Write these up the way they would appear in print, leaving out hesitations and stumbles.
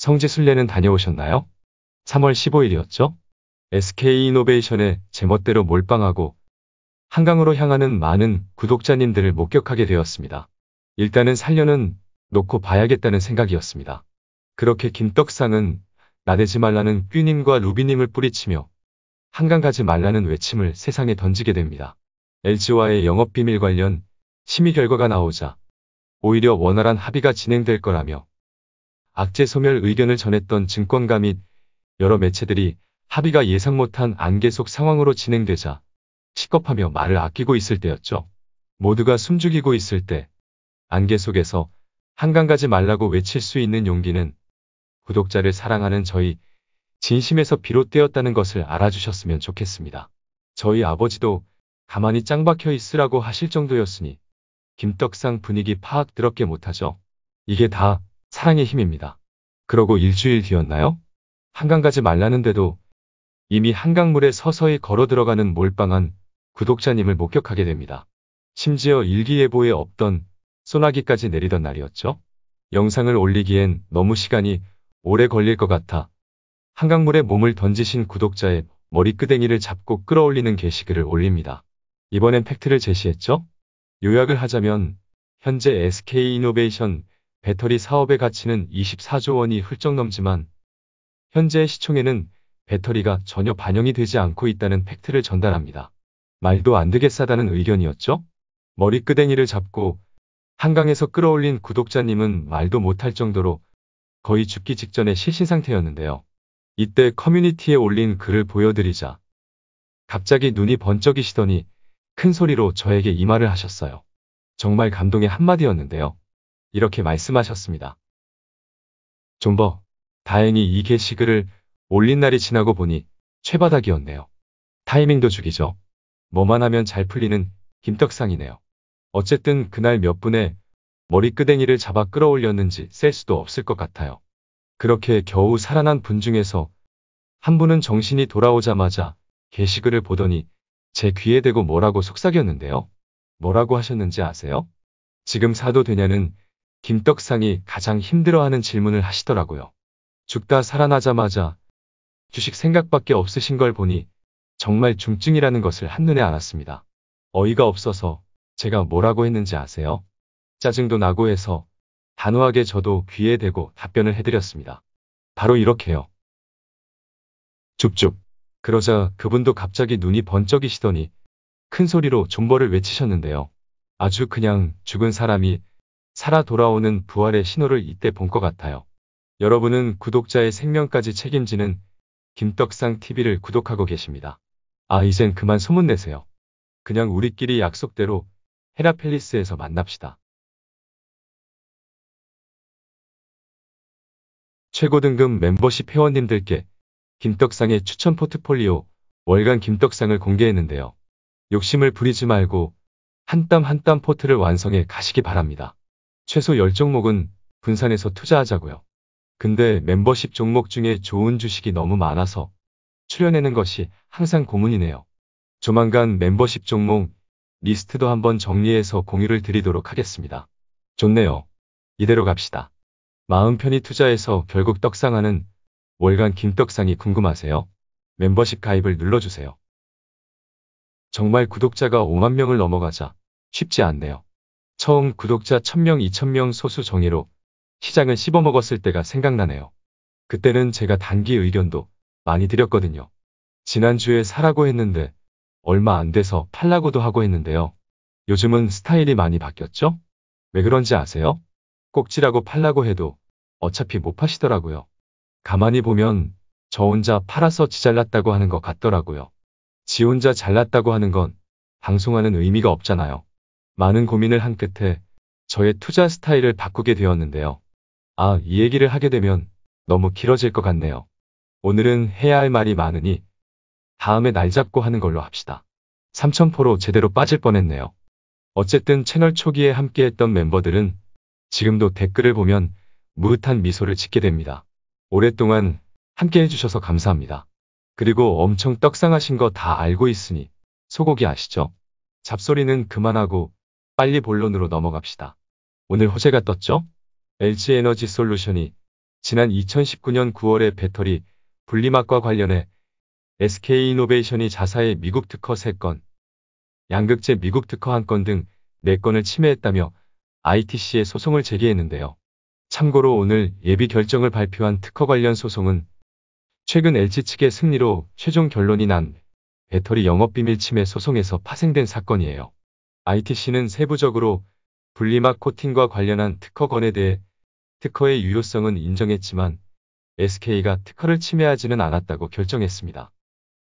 성지순례는 다녀오셨나요? 3월 15일이었죠? SK이노베이션에 제멋대로 몰빵하고 한강으로 향하는 많은 구독자님들을 목격하게 되었습니다. 일단은 살려는 놓고 봐야겠다는 생각이었습니다. 그렇게 김떡상은 나대지 말라는 뀨님과 루비님을 뿌리치며 한강 가지 말라는 외침을 세상에 던지게 됩니다. LG와의 영업비밀 관련 심의 결과가 나오자 오히려 원활한 합의가 진행될 거라며 악재 소멸 의견을 전했던 증권가 및 여러 매체들이 합의가 예상 못한 안개 속 상황으로 진행되자 식겁하며 말을 아끼고 있을 때였죠. 모두가 숨죽이고 있을 때 안개 속에서 한강 가지 말라고 외칠 수 있는 용기는 구독자를 사랑하는 저희 진심에서 비롯되었다는 것을 알아주셨으면 좋겠습니다. 저희 아버지도 가만히 짱 박혀 있으라고 하실 정도였으니 김떡상 분위기 파악 더럽게 못하죠. 이게 다 사랑의 힘입니다. 그러고 일주일 뒤였나요? 한강 가지 말라는데도 이미 한강물에 서서히 걸어 들어가는 몰빵한 구독자님을 목격하게 됩니다. 심지어 일기예보에 없던 소나기까지 내리던 날이었죠. 영상을 올리기엔 너무 시간이 오래 걸릴 것 같아 한강물에 몸을 던지신 구독자의 머리끄댕이를 잡고 끌어올리는 게시글을 올립니다. 이번엔 팩트를 제시했죠? 요약을 하자면 현재 SK이노베이션 배터리 사업의 가치는 24조 원이 훌쩍 넘지만 현재 시총에는 배터리가 전혀 반영이 되지 않고 있다는 팩트를 전달합니다. 말도 안 되게 싸다는 의견이었죠? 머리끄댕이를 잡고 한강에서 끌어올린 구독자님은 말도 못할 정도로 거의 죽기 직전의 실신 상태였는데요. 이때 커뮤니티에 올린 글을 보여드리자 갑자기 눈이 번쩍이시더니 큰 소리로 저에게 이 말을 하셨어요. 정말 감동의 한마디였는데요. 이렇게 말씀하셨습니다. 존버, 다행히 이 게시글을 올린 날이 지나고 보니 최바닥이었네요. 타이밍도 죽이죠. 뭐만 하면 잘 풀리는 김떡상이네요. 어쨌든 그날 몇 분에 머리끄댕이를 잡아 끌어올렸는지 셀 수도 없을 것 같아요. 그렇게 겨우 살아난 분 중에서 한 분은 정신이 돌아오자마자 게시글을 보더니 제 귀에 대고 뭐라고 속삭였는데요. 뭐라고 하셨는지 아세요? 지금 사도 되냐는 김떡상이 가장 힘들어하는 질문을 하시더라고요. 죽다 살아나자마자 주식 생각밖에 없으신 걸 보니 정말 중증이라는 것을 한눈에 알았습니다. 어이가 없어서 제가 뭐라고 했는지 아세요? 짜증도 나고 해서 단호하게 저도 귀에 대고 답변을 해드렸습니다. 바로 이렇게요. 줍줍. 그러자 그분도 갑자기 눈이 번쩍이시더니 큰 소리로 존버를 외치셨는데요. 아주 그냥 죽은 사람이 살아 돌아오는 부활의 신호를 이때 본 것 같아요. 여러분은 구독자의 생명까지 책임지는 김떡상 TV를 구독하고 계십니다. 아, 이젠 그만 소문내세요. 그냥 우리끼리 약속대로 헤라펠리스에서 만납시다. 최고 등급 멤버십 회원님들께 김떡상의 추천 포트폴리오 월간 김떡상을 공개했는데요. 욕심을 부리지 말고 한 땀 한 땀 포트를 완성해 가시기 바랍니다. 최소 10종목은 분산해서 투자하자고요. 근데 멤버십 종목 중에 좋은 주식이 너무 많아서 추려내는 것이 항상 고문이네요. 조만간 멤버십 종목 리스트도 한번 정리해서 공유를 드리도록 하겠습니다. 좋네요. 이대로 갑시다. 마음 편히 투자해서 결국 떡상하는 월간 김떡상이 궁금하세요? 멤버십 가입을 눌러주세요. 정말 구독자가 5만 명을 넘어가자 쉽지 않네요. 처음 구독자 1000명, 2000명 소수 정예로 시장을 씹어먹었을 때가 생각나네요. 그때는 제가 단기 의견도 많이 드렸거든요. 지난주에 사라고 했는데 얼마 안 돼서 팔라고도 하고 했는데요. 요즘은 스타일이 많이 바뀌었죠? 왜 그런지 아세요? 꼭지라고 팔라고 해도 어차피 못 파시더라고요. 가만히 보면 저 혼자 팔아서 지 잘났다고 하는 것 같더라고요. 지 혼자 잘났다고 하는 건 방송하는 의미가 없잖아요. 많은 고민을 한 끝에 저의 투자 스타일을 바꾸게 되었는데요. 아, 이 얘기를 하게 되면 너무 길어질 것 같네요. 오늘은 해야 할 말이 많으니 다음에 날 잡고 하는 걸로 합시다. 3000%로 제대로 빠질 뻔했네요. 어쨌든 채널 초기에 함께했던 멤버들은 지금도 댓글을 보면 무릇한 미소를 짓게 됩니다. 오랫동안 함께 해주셔서 감사합니다. 그리고 엄청 떡상하신 거 다 알고 있으니 소고기 아시죠? 잡소리는 그만하고 빨리 본론으로 넘어갑시다. 오늘 호재가 떴죠? LG에너지솔루션이 지난 2019년 9월에 배터리 분리막과 관련해 SK이노베이션이 자사의 미국 특허 3건, 양극재 미국 특허 1건 등 4건을 침해했다며 ITC에 소송을 제기했는데요. 참고로 오늘 예비 결정을 발표한 특허 관련 소송은 최근 LG 측의 승리로 최종 결론이 난 배터리 영업비밀 침해 소송에서 파생된 사건이에요. ITC는 세부적으로 분리막 코팅과 관련한 특허건에 대해 특허의 유효성은 인정했지만 SK가 특허를 침해하지는 않았다고 결정했습니다.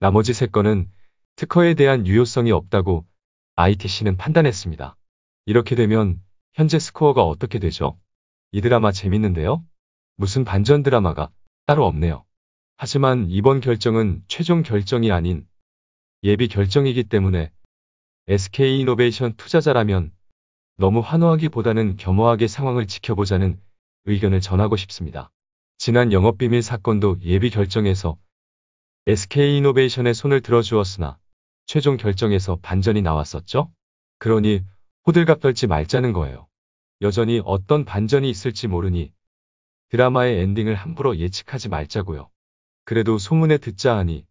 나머지 3건은 특허에 대한 유효성이 없다고 ITC는 판단했습니다. 이렇게 되면 현재 스코어가 어떻게 되죠? 이 드라마 재밌는데요? 무슨 반전 드라마가 따로 없네요. 하지만 이번 결정은 최종 결정이 아닌 예비 결정이기 때문에 SK이노베이션 투자자라면 너무 환호하기보다는 겸허하게 상황을 지켜보자는 의견을 전하고 싶습니다. 지난 영업비밀 사건도 예비 결정에서 SK이노베이션의 손을 들어주었으나 최종 결정에서 반전이 나왔었죠? 그러니 호들갑 떨지 말자는 거예요. 여전히 어떤 반전이 있을지 모르니 드라마의 엔딩을 함부로 예측하지 말자고요. 그래도 소문에 듣자 하니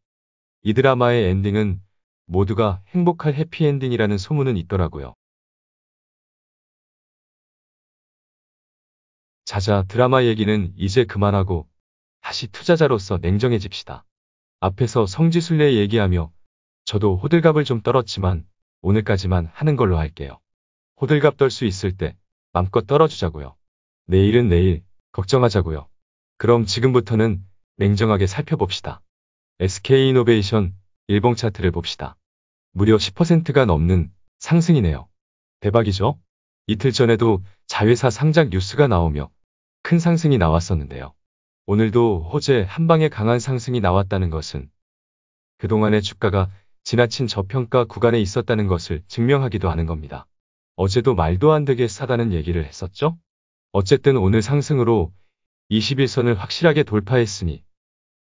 이 드라마의 엔딩은 모두가 행복할 해피엔딩이라는 소문은 있더라고요. 자자, 드라마 얘기는 이제 그만하고 다시 투자자로서 냉정해집시다. 앞에서 성지순례 얘기하며 저도 호들갑을 좀 떨었지만 오늘까지만 하는 걸로 할게요. 호들갑 떨 수 있을 때 맘껏 떨어주자고요. 내일은 내일 걱정하자고요. 그럼 지금부터는 냉정하게 살펴봅시다. SK이노베이션 일봉 차트를 봅시다. 무려 10%가 넘는 상승이네요. 대박이죠? 이틀 전에도 자회사 상장 뉴스가 나오며 큰 상승이 나왔었는데요. 오늘도 호재 한방에 강한 상승이 나왔다는 것은 그동안의 주가가 지나친 저평가 구간에 있었다는 것을 증명하기도 하는 겁니다. 어제도 말도 안 되게 싸다는 얘기를 했었죠? 어쨌든 오늘 상승으로 21선을 확실하게 돌파했으니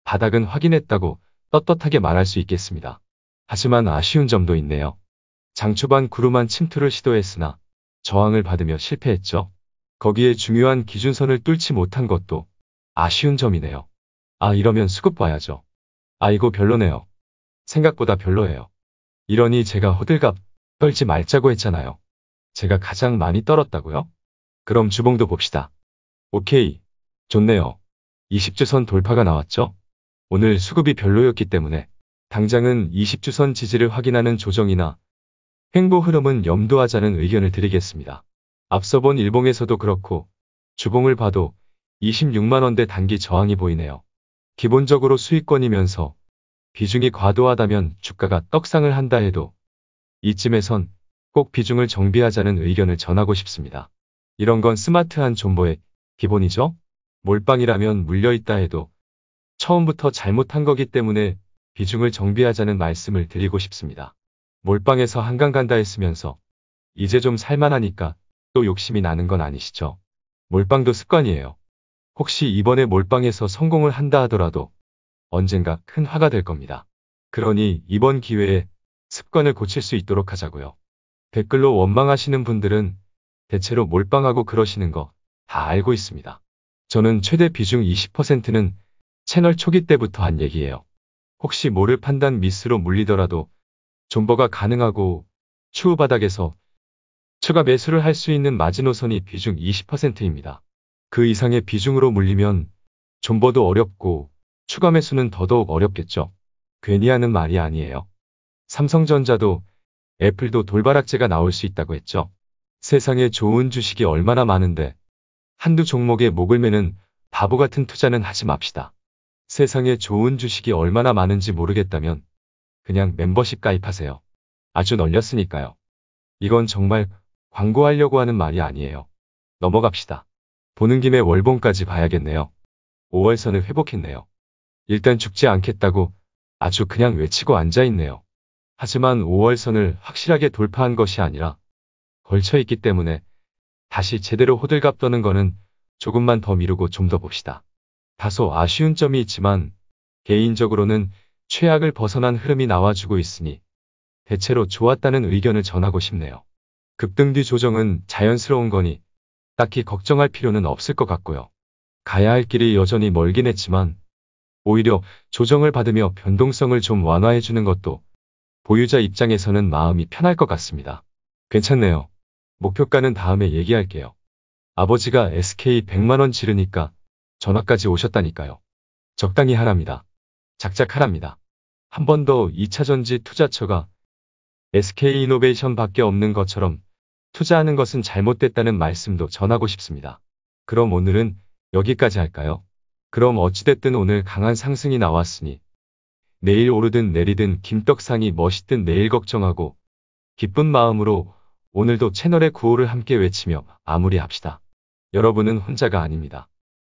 바닥은 확인했다고 떳떳하게 말할 수 있겠습니다. 하지만 아쉬운 점도 있네요. 장 초반 구름한 침투를 시도했으나 저항을 받으며 실패했죠. 거기에 중요한 기준선을 뚫지 못한 것도 아쉬운 점이네요. 아, 이러면 수급 봐야죠. 아, 이거 별로네요. 생각보다 별로예요. 이러니 제가 호들갑 떨지 말자고 했잖아요. 제가 가장 많이 떨었다고요? 그럼 주봉도 봅시다. 오케이. 좋네요. 20주선 돌파가 나왔죠? 오늘 수급이 별로였기 때문에 당장은 20주선 지지를 확인하는 조정이나 횡보 흐름은 염두하자는 의견을 드리겠습니다. 앞서 본 일봉에서도 그렇고 주봉을 봐도 26만원대 단기 저항이 보이네요. 기본적으로 수익권이면서 비중이 과도하다면 주가가 떡상을 한다 해도 이쯤에선 꼭 비중을 정비하자는 의견을 전하고 싶습니다. 이런 건 스마트한 존버의 기본이죠? 몰빵이라면 물려있다 해도 처음부터 잘못한 거기 때문에 비중을 정비하자는 말씀을 드리고 싶습니다. 몰빵에서 한강 간다 했으면서 이제 좀 살만하니까 또 욕심이 나는 건 아니시죠? 몰빵도 습관이에요. 혹시 이번에 몰빵에서 성공을 한다 하더라도 언젠가 큰 화가 될 겁니다. 그러니 이번 기회에 습관을 고칠 수 있도록 하자고요. 댓글로 원망하시는 분들은 대체로 몰빵하고 그러시는 거 다 알고 있습니다. 저는 최대 비중 20%는 채널 초기 때부터 한 얘기예요. 혹시 모를 판단 미스로 물리더라도 존버가 가능하고 추후 바닥에서 추가 매수를 할 수 있는 마지노선이 비중 20%입니다. 그 이상의 비중으로 물리면 존버도 어렵고 추가 매수는 더더욱 어렵겠죠. 괜히 하는 말이 아니에요. 삼성전자도 애플도 돌발악재가 나올 수 있다고 했죠. 세상에 좋은 주식이 얼마나 많은데 한두 종목에 목을 매는 바보 같은 투자는 하지 맙시다. 세상에 좋은 주식이 얼마나 많은지 모르겠다면 그냥 멤버십 가입하세요. 아주 널렸으니까요. 이건 정말 광고하려고 하는 말이 아니에요. 넘어갑시다. 보는 김에 월봉까지 봐야겠네요. 5월선을 회복했네요. 일단 죽지 않겠다고 아주 그냥 외치고 앉아있네요. 하지만 5월선을 확실하게 돌파한 것이 아니라 걸쳐있기 때문에 다시 제대로 호들갑 떠는 거는 조금만 더 미루고 좀 더 봅시다. 다소 아쉬운 점이 있지만 개인적으로는 최악을 벗어난 흐름이 나와주고 있으니 대체로 좋았다는 의견을 전하고 싶네요. 급등 뒤 조정은 자연스러운 거니 딱히 걱정할 필요는 없을 것 같고요. 가야 할 길이 여전히 멀긴 했지만 오히려 조정을 받으며 변동성을 좀 완화해주는 것도 보유자 입장에서는 마음이 편할 것 같습니다. 괜찮네요. 목표가는 다음에 얘기할게요. 아버지가 SK 100만 원 지르니까 전화까지 오셨다니까요. 적당히 하랍니다. 작작 하랍니다. 한 번 더 2차전지 투자처가 SK이노베이션 밖에 없는 것처럼 투자하는 것은 잘못됐다는 말씀도 전하고 싶습니다. 그럼 오늘은 여기까지 할까요? 그럼 어찌됐든 오늘 강한 상승이 나왔으니 내일 오르든 내리든 김떡상이 멋있든 내일 걱정하고 기쁜 마음으로 오늘도 채널의 구호를 함께 외치며 마무리합시다. 여러분은 혼자가 아닙니다.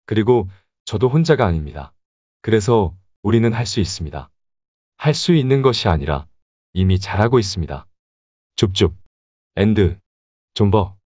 그리고 저도 혼자가 아닙니다. 그래서 우리는 할 수 있습니다. 할 수 있는 것이 아니라 이미 잘하고 있습니다. 줍줍. 엔드. 존버.